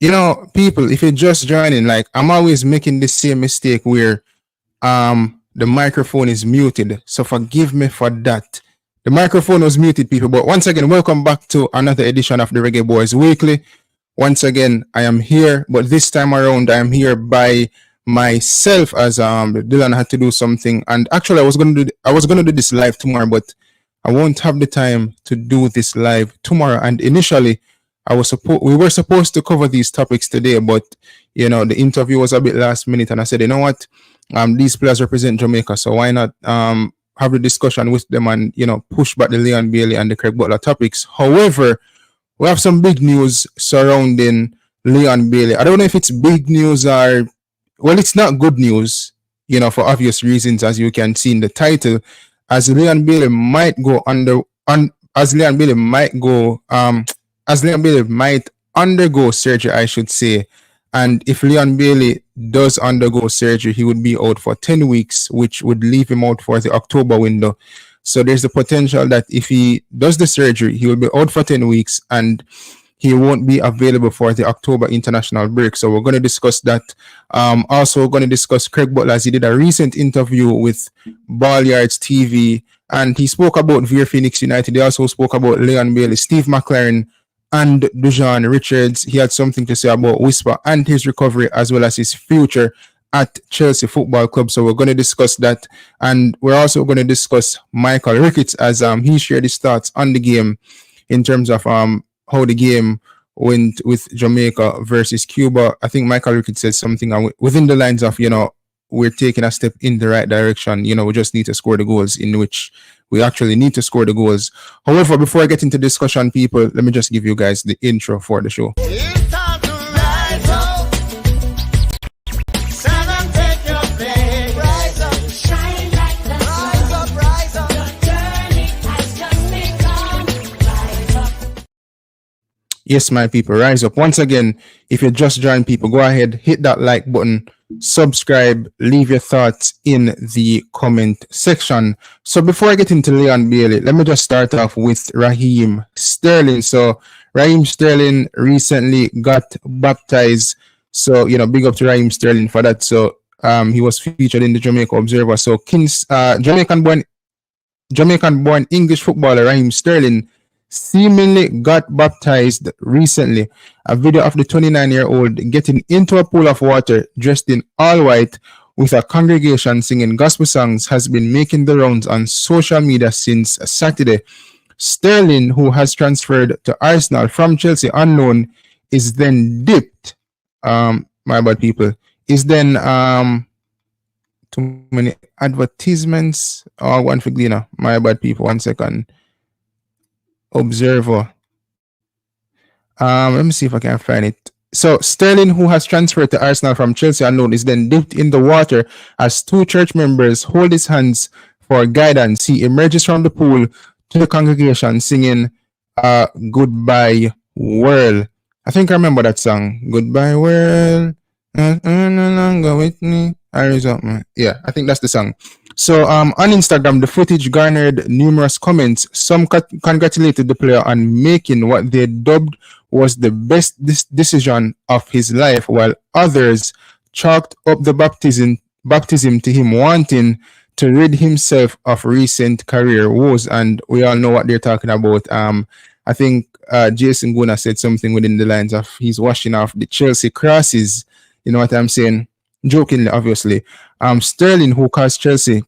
People, if you're just joining, like I'm always making the same mistake where the microphone is muted. So forgive me for that. The microphone was muted, people. But once again, welcome back to another edition of the Reggae Boyz Weekly. Once again, I am here, but this time around, I am here by myself as Dylan had to do something. And actually, I was gonna do this live tomorrow, but I won't have the time to do this live tomorrow. And initially, we were supposed to cover these topics today, but the interview was a bit last minute, and I said, you know what, these players represent Jamaica, so why not have a discussion with them and push back the Leon Bailey and the Craig Butler topics. However, we have some big news surrounding Leon Bailey. I don't know if it's big news or, well, it's not good news, for obvious reasons, as you can see in the title, as Leon Bailey might undergo surgery, I should say. And if Leon Bailey does undergo surgery, he would be out for 10 weeks, which would leave him out for the October window. So there's the potential that if he does the surgery, he will be out for 10 weeks and he won't be available for the October international break. So we're going to discuss that. Also, we're going to discuss Craig Butler, as he did a recent interview with Ballyards TV, and he spoke about Veer Phoenix United. He also spoke about Leon Bailey, Steve McClaren, and Dujuan Richards. He had something to say about Whisper and his recovery, as well as his future at Chelsea Football Club. So we're going to discuss that. And we're also going to discuss Michael Ricketts, as he shared his thoughts on the game in terms of how the game went with Jamaica versus Cuba. I think Michael Ricketts said something within the lines of, we're taking a step in the right direction. We just need to score the goals, in which we actually need to score the goals. However, before I get into discussion, people, let me just give you guys the intro for the show. It's time to rise up. Stand and take your place. Rise up. Shine like the sun. Rise up. The journey has just begun. Rise up. Yes, my people, rise up. Once again, if you just joined, people, go ahead, hit that like button, subscribe, leave your thoughts in the comment section. So before I get into Leon Bailey, let me just start off with Raheem Sterling. So Raheem Sterling recently got baptized. So, big up to Raheem Sterling for that. So he was featured in the Jamaica Observer. So Jamaican-born English footballer Raheem Sterling seemingly got baptized recently. A video of the 29-year-old getting into a pool of water dressed in all white with a congregation singing gospel songs has been making the rounds on social media since Saturday. Sterling, who has transferred to Arsenal from Chelsea unknown, is then dipped. My bad, people. Is then too many advertisements. Oh, one for Gleaner. My bad, people. 1 second. Observer. Let me see if I can find it. So Sterling, who has transferred to Arsenal from Chelsea unknown, is then dipped in the water as two church members hold his hands for guidance. He emerges from the pool to the congregation singing Goodbye World. I think I remember that song. Goodbye World. No longer with me. Yeah, I think that's the song. So on Instagram, the footage garnered numerous comments. Some congratulated the player on making what they dubbed was the best decision of his life, while others chalked up the baptism to him wanting to rid himself of recent career woes. And we all know what they're talking about. I think Jason Guna said something within the lines of he's washing off the Chelsea crosses. You know what I'm saying? Jokingly, obviously. Sterling, who cost Chelsea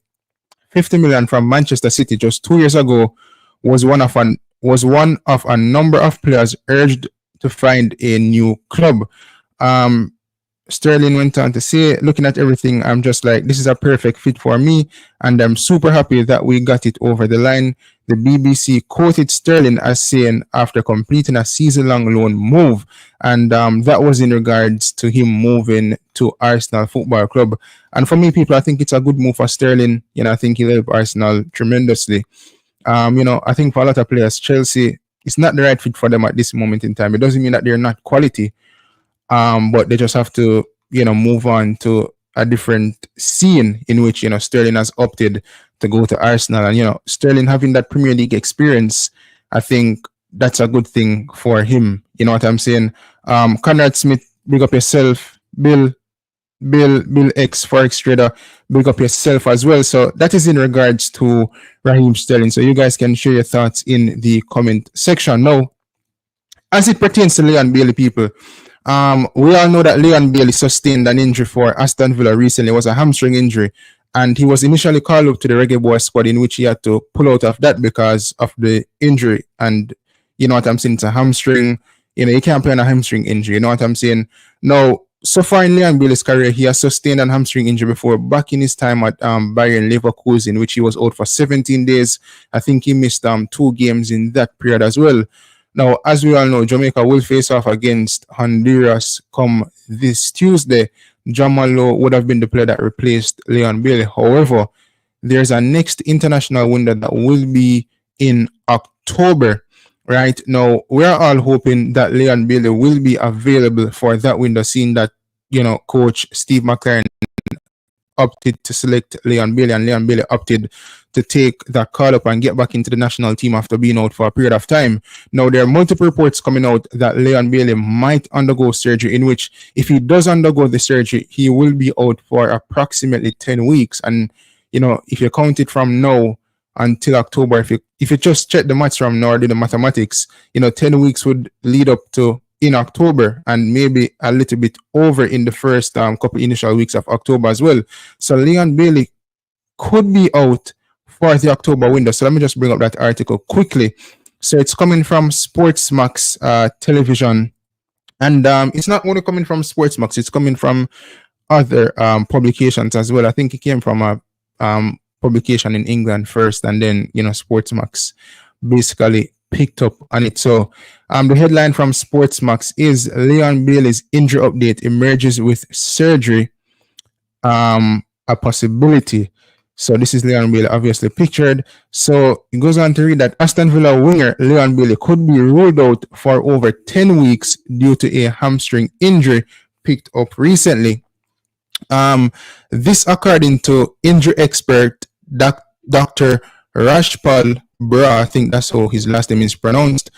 50 million from Manchester City just 2 years ago, was one of a number of players urged to find a new club. Sterling went on to say, looking at everything, I'm just like, this is a perfect fit for me, and I'm super happy that we got it over the line. The BBC quoted Sterling as saying after completing a season-long loan move, and that was in regards to him moving to Arsenal Football Club. And for me, people, I think it's a good move for Sterling. I think he'll help Arsenal tremendously. I think for a lot of players, Chelsea, it's not the right fit for them at this moment in time. It doesn't mean that they're not quality, but they just have to, move on to a different scene in which, Sterling has opted to go to Arsenal. And, Sterling having that Premier League experience, I think that's a good thing for him. You know what I'm saying? Conrad Smith, big up yourself. Bill X Forex Trader, big up yourself as well. So that is in regards to Raheem Sterling. So you guys can share your thoughts in the comment section. Now, as it pertains to Leon Bailey, people, we all know that Leon Bailey sustained an injury for Aston Villa recently. It was a hamstring injury, and he was initially called up to the Reggae Boy squad, in which he had to pull out of that because of the injury. And you know what I'm saying? It's a hamstring. You know, you can't play on a hamstring injury. You know what I'm saying? Now, so far in Leon Bailey's career, he has sustained an hamstring injury before, back in his time at Bayern Leverkusen, which he was out for 17 days. I think he missed 2 games in that period as well. Now, as we all know, Jamaica will face off against Honduras come this Tuesday. Jamalo would have been the player that replaced Leon Bailey. However, there's a next international window that will be in October. Right now, we're all hoping that Leon Bailey will be available for that window, seeing that, you know, Coach Steve McClaren opted to select Leon Bailey, and Leon Bailey opted to take that call up and get back into the national team after being out for a period of time. Now, there are multiple reports coming out that Leon Bailey might undergo surgery, in which if he does undergo the surgery, he will be out for approximately 10 weeks. And, you know, if you count it from now until October, if you just check the maths from now or do the mathematics, you know, 10 weeks would lead up to in October, and maybe a little bit over in the first couple initial weeks of October as well. So Leon Bailey could be out for the October window. So let me just bring up that article quickly. So it's coming from Sportsmax television, and it's not only coming from Sportsmax, it's coming from other publications as well. I think it came from a publication in England first, and then, you know, Sportsmax basically picked up on it. So the headline from Sportsmax is Leon Bailey's injury update emerges with surgery a possibility. So this is Leon Bailey obviously pictured. So it goes on to read that Aston Villa winger Leon Bailey could be ruled out for over 10 weeks due to a hamstring injury picked up recently. This according to injury expert Dr. Rashpal Bra, I think that's how his last name is pronounced,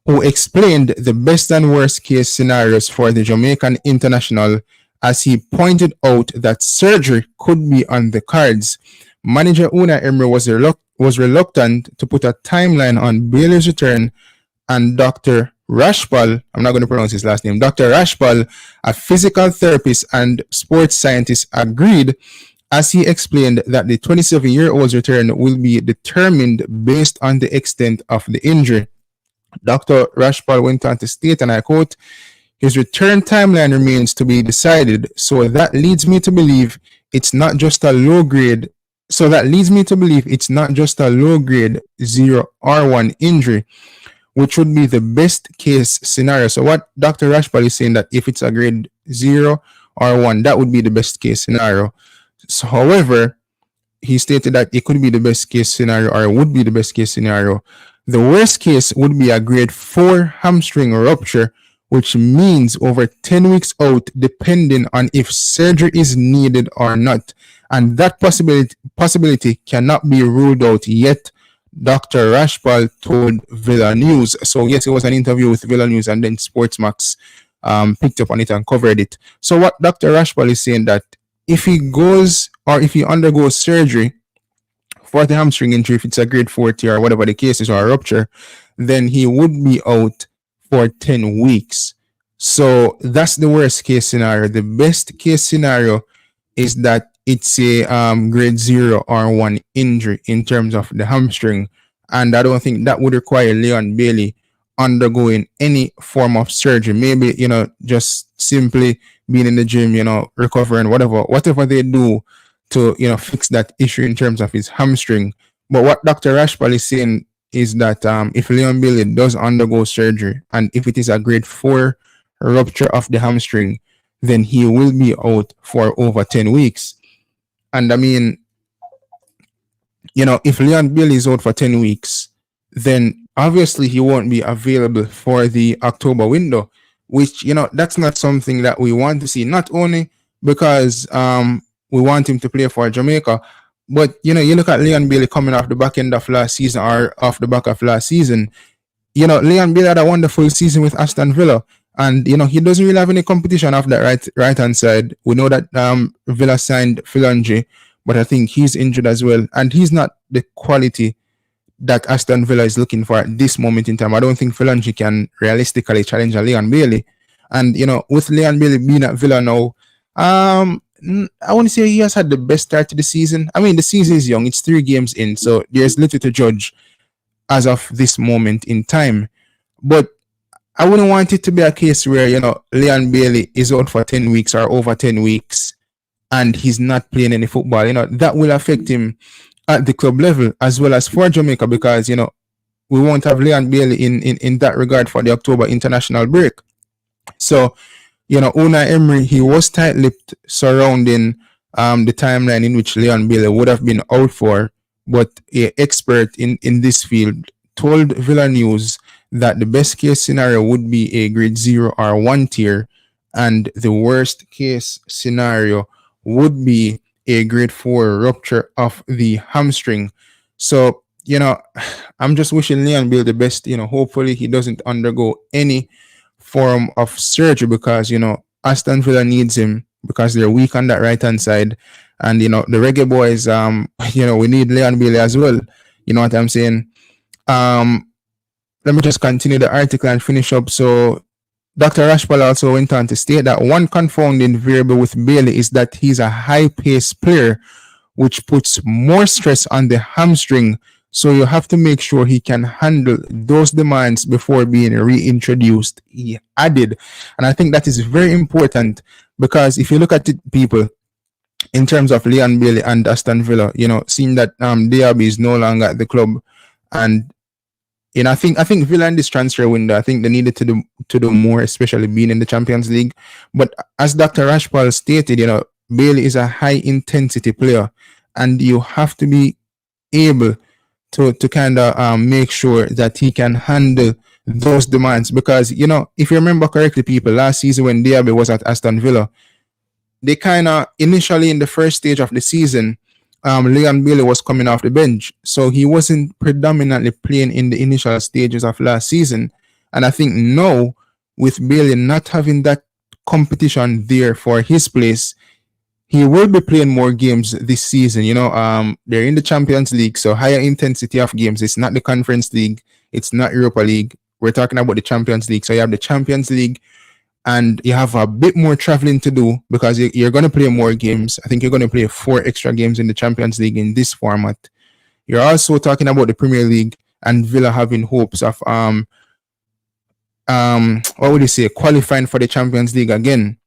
who explained the best and worst case scenarios for the Jamaican international, as he pointed out that surgery could be on the cards. Manager Unai Emery was reluctant to put a timeline on Bailey's return, and Dr. Rashpal, I'm not going to pronounce his last name, Dr. Rashpal, a physical therapist and sports scientist, agreed, as he explained that the 27-year-old's return will be determined based on the extent of the injury. Dr. Rashpal went on to state, and I quote, "His return timeline remains to be decided, so that leads me to believe it's not just a low-grade 0 or 1 injury, which would be the best case scenario." So what Dr. Rashpal is saying, that if it's a grade 0 or 1, that would be the best case scenario. So, however, he stated that it could be the best case scenario, or would be the best case scenario. The worst case would be a grade 4 hamstring rupture, which means over 10 weeks out, depending on if surgery is needed or not. And that possibility cannot be ruled out yet, Dr. Rashpal told Villa News. So yes, it was an interview with Villa News, and then Sportsmax picked up on it and covered it. So what Dr. Rashpal is saying, that if he goes, or if he undergoes surgery for the hamstring injury, if it's a grade 4 tear or whatever the case is, or a rupture, then he would be out for 10 weeks. So that's the worst case scenario. The best case scenario is that it's a grade 0 or 1 injury in terms of the hamstring. And I don't think that would require Leon Bailey undergoing any form of surgery. Maybe, you know, just simply being in the gym, you know, recovering, whatever they do to, you know, fix that issue in terms of his hamstring. But what Dr. Rashpal is saying is that if Leon Bailey does undergo surgery, and if it is a grade 4 rupture of the hamstring, then he will be out for over 10 weeks. And I mean, you know, if Leon Bailey is out for 10 weeks, then obviously he won't be available for the October window, which, you know, that's not something that we want to see, not only because we want him to play for Jamaica, but, you know, you look at Leon Bailey coming off the back end of last season, or off the back of last season, Leon Bailey had a wonderful season with Aston Villa, and he doesn't really have any competition off that right hand side. We know that Villa signed Philange, but I think he's injured as well, and he's not the quality that Aston Villa is looking for at this moment in time. I don't think Philange can realistically challenge a Leon Bailey, and with Leon Bailey being at Villa now, I want to say he has had the best start to the season. I mean, the season is young; it's 3 games in, so there's little to judge as of this moment in time. But I wouldn't want it to be a case where, Leon Bailey is out for 10 weeks or over 10 weeks and he's not playing any football. That will affect him at the club level as well as for Jamaica, because, we won't have Leon Bailey in that regard for the October international break. So, Unai Emery, he was tight-lipped surrounding the timeline in which Leon Bailey would have been out for, but an expert in this field told Villa News that the best case scenario would be a grade 0 or 1 tier, and the worst case scenario would be a grade 4 rupture of the hamstring. So, I'm just wishing Leon Bailey the best. Hopefully he doesn't undergo any form of surgery, because, Aston Villa needs him because they're weak on that right hand side. And, the Reggae boys, we need Leon Bailey as well. You know what I'm saying? Let me just continue the article and finish up. So, Dr. Rashpal also went on to state that one confounding variable with Bailey is that he's a high-paced player, which puts more stress on the hamstring. So you have to make sure he can handle those demands before being reintroduced, he added. And I think that is very important, because if you look at it, people, in terms of Leon Bailey and Aston Villa, seeing that Diaby is no longer at the club, and I think Villa in this transfer window, I think they needed to do more, especially being in the Champions League. But as Dr. Rashpal stated, Bailey is a high intensity player, and you have to be able to kind of make sure that he can handle those demands. Because, if you remember correctly, people, last season when Diaby was at Aston Villa, they kind of initially in the first stage of the season, Leon Bailey was coming off the bench, so he wasn't predominantly playing in the initial stages of last season. And I think now, with Bailey not having that competition there for his place, he will be playing more games this season. They're in the Champions League, so higher intensity of games. It's not the Conference League, it's not Europa League. We're talking about the Champions League. So you have the Champions League, and you have a bit more traveling to do, because you're going to play more games. I think you're going to play 4 extra games in the Champions League in this format. You're also talking about the Premier League and Villa having hopes of qualifying for the Champions League again.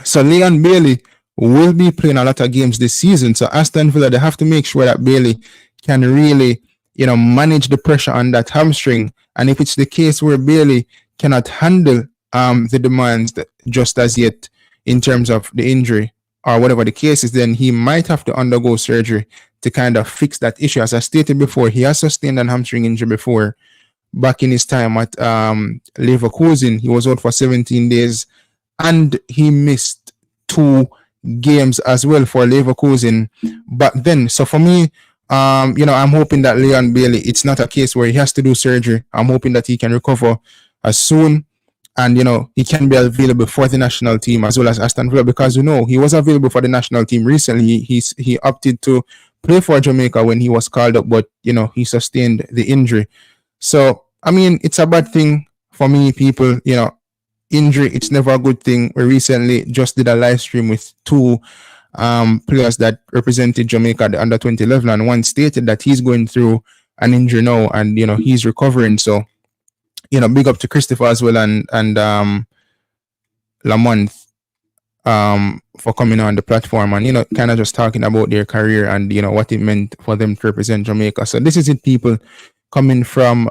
So Leon Bailey will be playing a lot of games this season. So Aston Villa, they have to make sure that Bailey can really, manage the pressure on that hamstring. And if it's the case where Bailey cannot handle the demands just as yet in terms of the injury or whatever the case is, then he might have to undergo surgery to kind of fix that issue. As I stated before, he has sustained an hamstring injury before. Back in his time at Leverkusen, he was out for 17 days and he missed 2 games as well for Leverkusen back then. So for me, I'm hoping that Leon Bailey, it's not a case where he has to do surgery. I'm hoping that he can recover as soon, and he can be available for the national team as well as Aston Villa, because he was available for the national team recently. He opted to play for Jamaica when he was called up, but he sustained the injury. So I mean, it's a bad thing for me, people. Injury, it's never a good thing. We recently just did a live stream with 2 players that represented Jamaica at the under 20 level, and one stated that he's going through an injury now, and he's recovering. So big up to Christopher as well, and Lamont for coming on the platform and kind of just talking about their career and what it meant for them to represent Jamaica. So this is it, people, coming from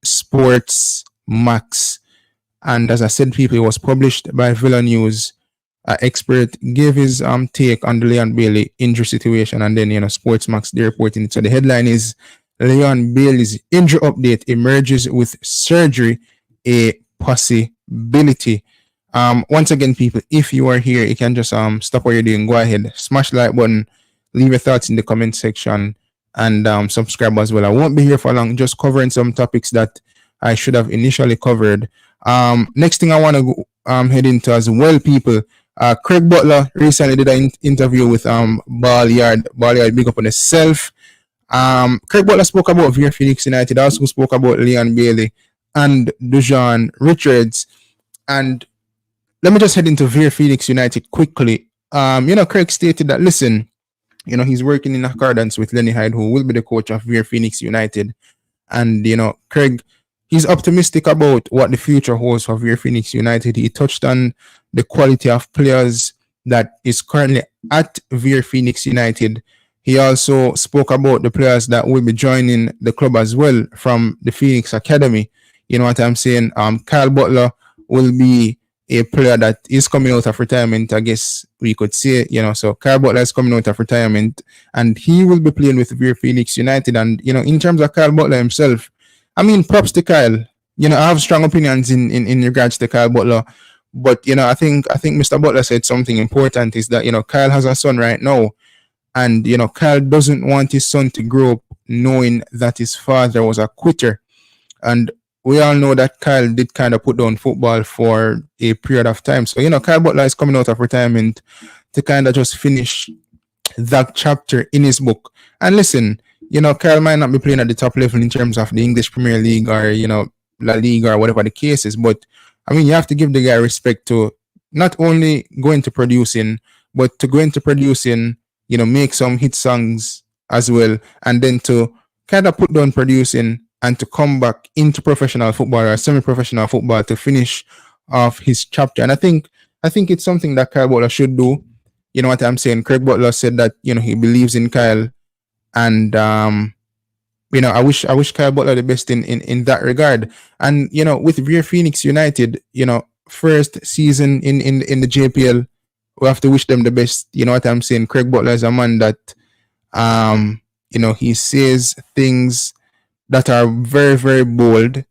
Sports Max. And as I said, people, it was published by Villa News. Expert gave his take on the Leon Bailey injury situation, and then Sports Max, they're reporting it. So the headline is Leon Bailey's injury update emerges with surgery a possibility. Once again, people, if you are here, you can just stop what you're doing. Go ahead, smash the like button, leave your thoughts in the comment section, and subscribe as well. I won't be here for long, just covering some topics that I should have initially covered. Next thing I want to head into as well, people. Craig Butler recently did an interview with Ball-Yard. Ball-Yard, big up on himself. Craig Butler spoke about Veer Phoenix United, also spoke about Leon Bailey and Dujuan Richards. And let me just head into Veer Phoenix United quickly. Craig stated that, listen, he's working in accordance with Lenny Hyde, who will be the coach of Veer Phoenix United. And, Craig, he's optimistic about what the future holds for Veer Phoenix United. He touched on the quality of players that is currently at Veer Phoenix United. He also spoke about the players that will be joining the club as well from the Phoenix Academy. You know what I'm saying? Kyle Butler will be a player that is coming out of retirement, I guess we could say, so Kyle Butler is coming out of retirement and he will be playing with Veer Phoenix United. And, in terms of Kyle Butler himself, I mean, props to Kyle. I have strong opinions in regards to Kyle Butler. But, I think Mr. Butler said something important is that, Kyle has a son right now. And, Kyle doesn't want his son to grow up knowing that his father was a quitter. And we all know that Kyle did kind of put down football for a period of time. So, Kyle Butler is coming out of retirement to kind of just finish that chapter in his book. And listen, Kyle might not be playing at the top level in terms of the English Premier League or, La Liga or whatever the case is. But, I mean, you have to give the guy respect to not only go into producing, but to go into producing, make some hit songs as well. And then to kind of put down producing and to come back into professional football or semi-professional football to finish off his chapter. And I think it's something that Kyle Butler should do. You know what I'm saying? Craig Butler said that, he believes in Kyle. And, I wish Kyle Butler the best in that regard. And, with Veer Phoenix United, first season in the JPL, we have to wish them the best. You know what I'm saying? Craig Butler is a man that, he says things that are very, very bold.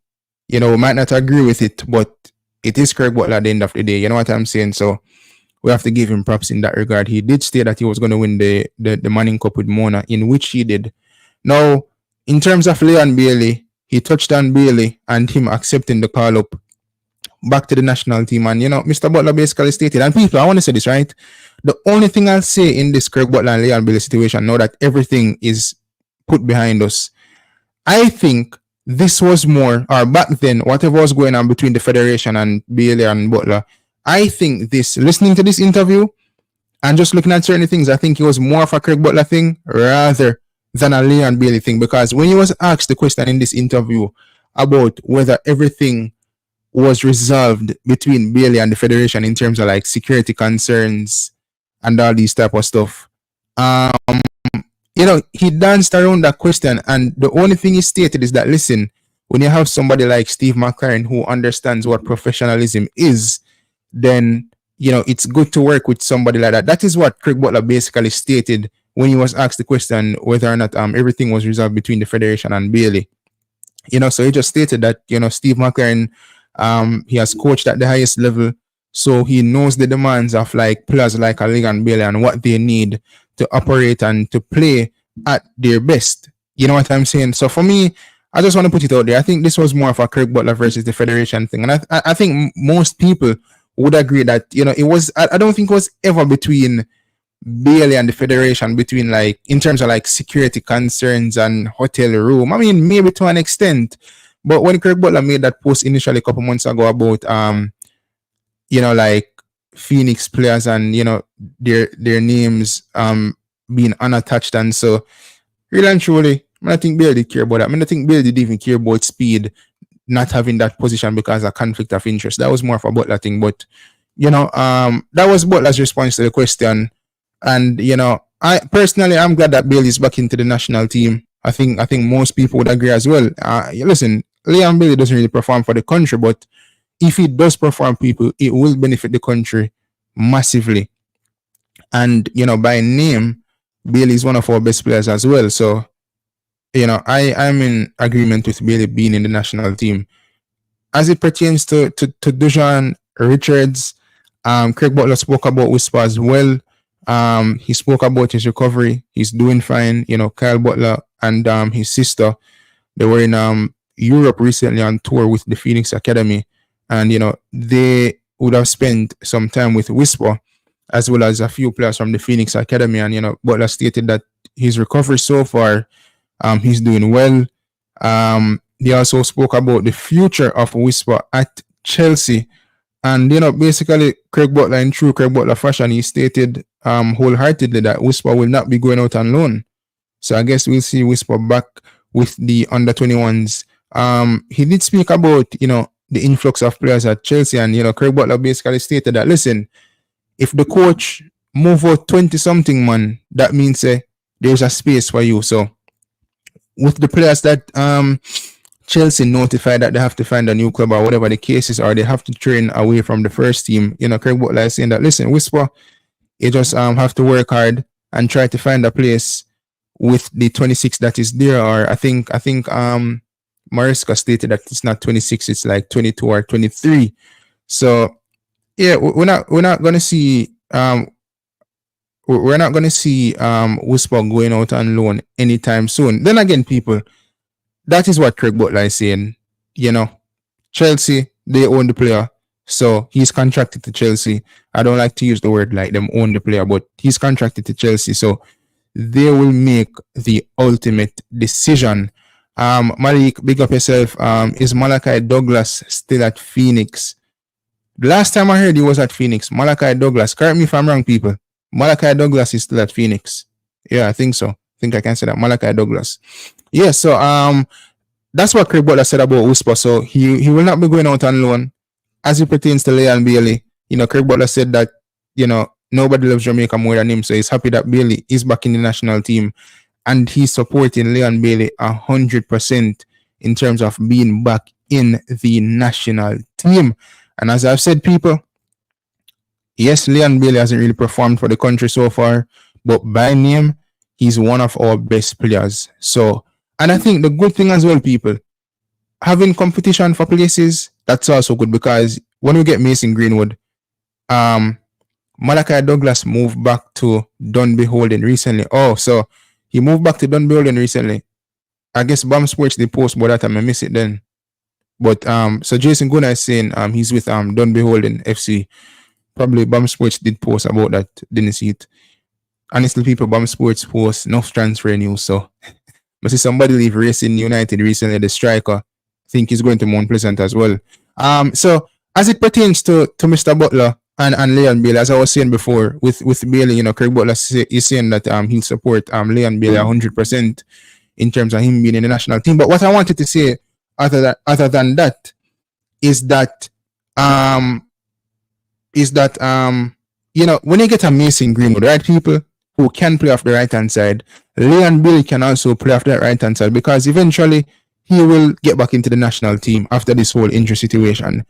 We might not agree with it, but it is Craig Butler at the end of the day. You know what I'm saying? So we have to give him props in that regard. He did state that he was going to win the Manning Cup with Mona, in which he did. Now, in terms of Leon Bailey, he touched on Bailey and him accepting the call up back to the national team. And, Mr. Butler basically stated, and people, I want to say this, right? The only thing I'll say in this Craig Butler and Leon Bailey situation, now that everything is put behind us, I think this was more, or back then, whatever was going on between the Federation and Bailey and Butler, I think listening to this interview and just looking at certain things, I think it was more of a Craig Butler thing rather than a Leon Bailey thing. Because when he was asked the question in this interview about whether everything was resolved between Bailey and the Federation in terms of like security concerns and all these type of stuff, he danced around that question, and the only thing he stated is that, listen, when you have somebody like Steve McClaren who understands what professionalism is, then, it's good to work with somebody like that. That is what Craig Butler basically stated when he was asked the question whether or not everything was resolved between the Federation and Bailey. So he just stated that, Steve McClaren, he has coached at the highest level, so he knows the demands of like players like Leon Bailey and what they need to operate and to play at their best. You know what I'm saying? So for me, I just want to put it out there. I think this was more of a Craig Butler versus the Federation thing. And I think most people would agree that, it was, I don't think it was ever between Bailey and the Federation, between like, in terms of like security concerns and hotel room. I mean, maybe to an extent. But when Craig Butler made that post initially a couple months ago about, like Phoenix players and, their names being unattached, and so really and truly, I think Bailey did care about that. I think Bailey didn't even care about Speed not having that position because of conflict of interest. That was more of a Butler thing. But, that was Butler's response to the question. And, I personally, I'm glad that Bailey's back into the national team. I think most people would agree as well. Listen, Leon Bailey doesn't really perform for the country, but if he does perform, people, it will benefit the country massively. And, by name, Bailey is one of our best players as well. So, I'm in agreement with Bailey being in the national team. As it pertains to Dujuan Richards, Craig Butler spoke about Whisper as well. He spoke about his recovery. He's doing fine. Kyle Butler and his sister, they were in Europe recently on tour with the Phoenix Academy, and they would have spent some time with Whisper, as well as a few players from the Phoenix Academy. And Butler stated that his recovery so far, he's doing well. They also spoke about the future of Whisper at Chelsea. And basically, Craig Butler, in true Craig Butler fashion, he stated wholeheartedly that Whisper will not be going out on loan. So I guess we'll see Whisper back with the under 21s. He did speak about the influx of players at Chelsea, and Craig Butler basically stated that, listen, if the coach move out 20 something man, that means there's a space for you. So with the players that Chelsea notified that they have to find a new club or whatever the case is, or they have to train away from the first team, Craig Butler is saying that, listen, Whisper, you just have to work hard and try to find a place with the 26 that is there. Or I think Mariska stated that it's not 26, it's like 22 or 23. So yeah, we're not gonna see Whisper going out on loan anytime soon. Then again, people, that is what Craig Butler is saying. Chelsea, they own the player, so he's contracted to Chelsea. I don't like to use the word like them own the player, but he's contracted to Chelsea, so they will make the ultimate decision. Malik, big up yourself. Is Malachi Douglas still at Phoenix? The last time I heard he was at Phoenix. Malachi Douglas, correct me if I'm wrong, people. Malachi Douglas is still at Phoenix. Yeah, I think so. I think I can say that. Malachi Douglas. Yeah, so that's what Craig Butler said about Whisper. So he will not be going out on loan. As it pertains to Leon Bailey, Craig Butler said that, nobody loves Jamaica more than him. So he's happy that Bailey is back in the national team. And he's supporting Leon Bailey 100% in terms of being back in the national team. And as I've said, people, yes, Leon Bailey hasn't really performed for the country so far, but by name, he's one of our best players. So, and I think the good thing as well, people, having competition for places, that's also good, because when we get Mason Greenwood, Malachi Douglas moved back to Dunby Holding recently. Oh, so he moved back to Dunby Holding recently. I guess Bam Sports did post about that, I miss it then. But so Jason Gunnar is saying he's with Dunby Holding FC. Probably Bam Sports did post about that, didn't see it. Honestly, people, Bam Sports post enough transfer news. So I see somebody leave Racing United recently, the striker. I think he's going to Mount Pleasant as well. So as it pertains to Mr. Butler and Leon Bailey, as I was saying before, with Bailey, Craig Butler is saying that he'll support Leon Bailey 100% in terms of him being in the national team. But what I wanted to say other than that is that when you get a Mason Greenwood, right, people who can play off the right hand side, Leon Bailey can also play off that right hand side, because eventually he will get back into the national team after this whole injury situation.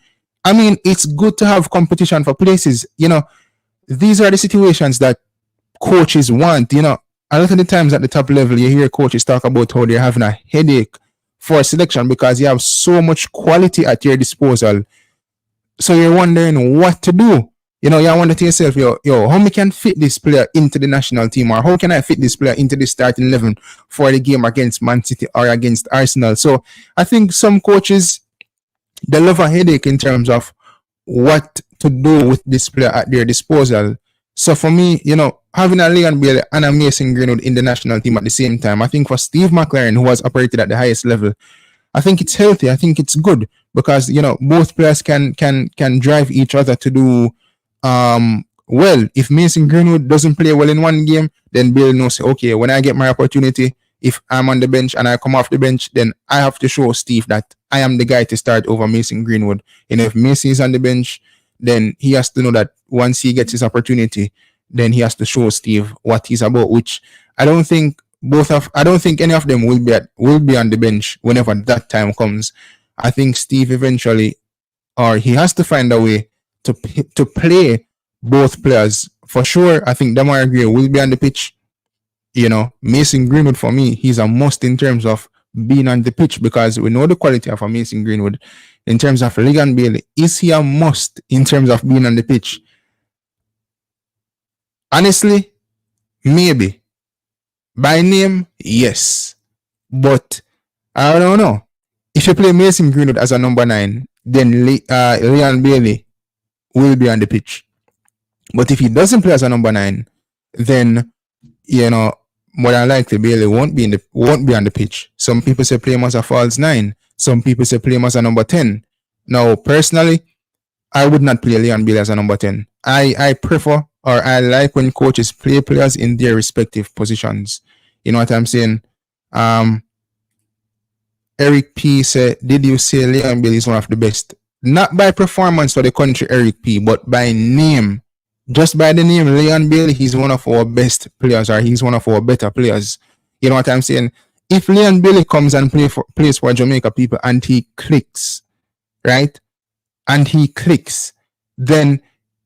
I mean, it's good to have competition for places. These are the situations that coaches want. A lot of the times at the top level, you hear coaches talk about how they're having a headache for selection because you have so much quality at your disposal. So you're wondering what to do. You wonder to yourself, how me can fit this player into the national team, or how can I fit this player into the starting 11 for the game against Man City or against Arsenal? So I think some coaches, they love a headache in terms of what to do with this player at their disposal. So for me, having a Leon Bailey and a Mason Greenwood in the national team at the same time, I think for Steve McClaren, who has operated at the highest level, I think it's healthy. I think it's good, because both players can drive each other to do well. If Mason Greenwood doesn't play well in one game, then Bailey knows, okay, when I get my opportunity, if I'm on the bench and I come off the bench, then I have to show Steve that I am the guy to start over Mason Greenwood. And if Mason is on the bench, then he has to know that once he gets his opportunity, then he has to show Steve what he's about, which I don't think any of them will be on the bench whenever that time comes. I think Steve eventually, or he has to find a way to play both players. For sure, I think Damar Gray will be on the pitch. Mason Greenwood, for me, he's a must in terms of being on the pitch, because we know the quality of a Mason Greenwood. In terms of Leon Bailey, is he a must in terms of being on the pitch? Honestly, maybe. By name, yes. But I don't know. if you play Mason Greenwood as a number 9, then Leon Bailey will be on the pitch. But if he doesn't play as a number 9, then more than likely Bailey won't be on the pitch. Some people say play him as a false 9. Some people say play him as a number 10. Now, personally, I would not play Leon Bailey as a number 10. I prefer, or I like when coaches play players in their respective positions. You know what I'm saying? Eric P said, did you say Leon Bailey is one of the best? Not by performance for the country, Eric P, but by name. Just by the name, Leon Bailey, he's one of our best players, or he's one of our better players. You know what I'm saying? If Leon Bailey comes and plays for Jamaica people and he clicks, right? And he clicks, then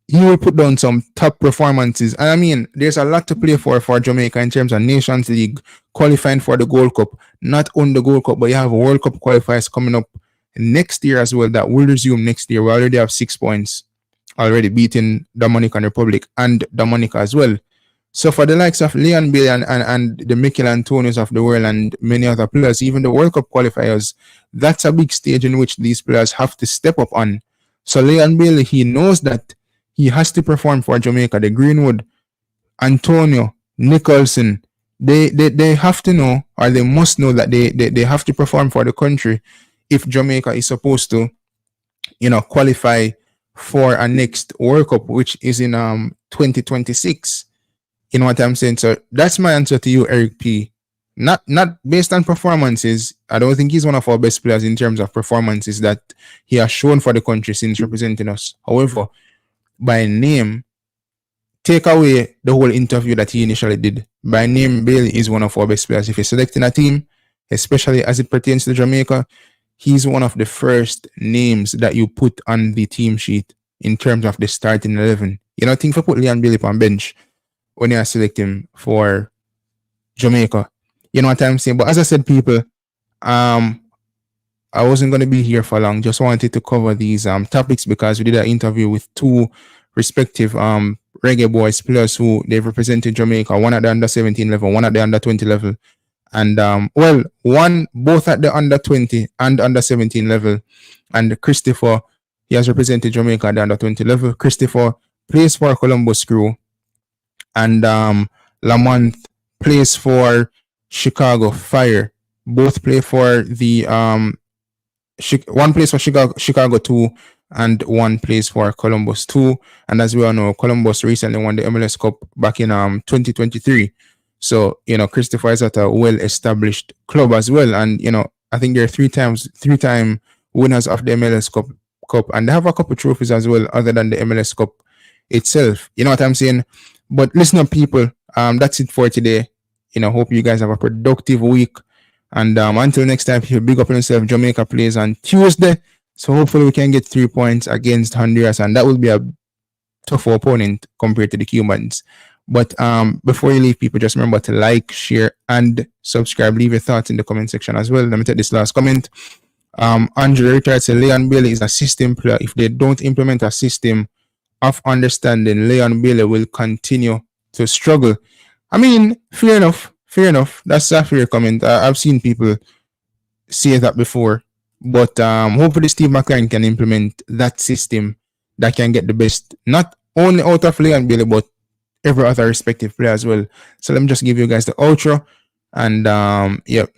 he will put down some top performances. And I mean, there's a lot to play for Jamaica in terms of Nations League, qualifying for the Gold Cup. Not only the Gold Cup, but you have World Cup qualifiers coming up next year as well that will resume next year. We already have 6 points, already beating Dominican Republic and Dominica as well. So for the likes of Leon Bailey and the Mikel Antonios of the world and many other players, even the World Cup qualifiers, that's a big stage in which these players have to step up on. So Leon Bailey, he knows that he has to perform for Jamaica. The Greenwood, Antonio, Nicholson, they have to know, or they must know that they have to perform for the country if Jamaica is supposed to, qualify for a next World Cup, which is in 2026. You know what I'm saying? So that's my answer to you, Eric P. Not based on performances. I don't think he's one of our best players in terms of performances that he has shown for the country since representing us. However, by name, take away the whole interview that he initially did. By name, Bailey is one of our best players. If you're selecting a team, especially as it pertains to Jamaica, he's one of the first names that you put on the team sheet in terms of the starting 11. You know, think for put Leon Bailey on bench when you are selecting for Jamaica. You know what I'm saying? But as I said, people, I wasn't going to be here for long. Just wanted to cover these topics because we did an interview with two respective Reggae Boyz players who they've represented Jamaica, one at the under 17 level, one at the under 20 level. And both at the under 20 and under 17 level. And Christopher, he has represented Jamaica at the under 20 level. Christopher plays for Columbus Crew. And Lamont plays for Chicago Fire. Both play for the one plays for Chicago 2 and one plays for Columbus 2. And as we all know, Columbus recently won the MLS Cup back in 2023. So, Christopher is at a well-established club as well. And, I think they're three-time winners of the MLS Cup. And they have a couple trophies as well, other than the MLS Cup itself. You know what I'm saying? But listen up, people. That's it for today. Hope you guys have a productive week. And until next time, big up on yourself. Jamaica plays on Tuesday. So hopefully we can get 3 points against Honduras. And that will be a tough opponent compared to the Cubans. But before you leave, people, just remember to like, share, and subscribe. Leave your thoughts in the comment section as well. Let me take this last comment. Andrew Richards said Leon Bailey is a system player. If they don't implement a system of understanding, Leon Bailey will continue to struggle. I mean, fair enough. That's a fair comment. I've seen people say that before. But hopefully Steve McClaren can implement that system that can get the best, not only out of Leon Bailey, but every other respective player as well. So let me just give you guys the outro. And yep.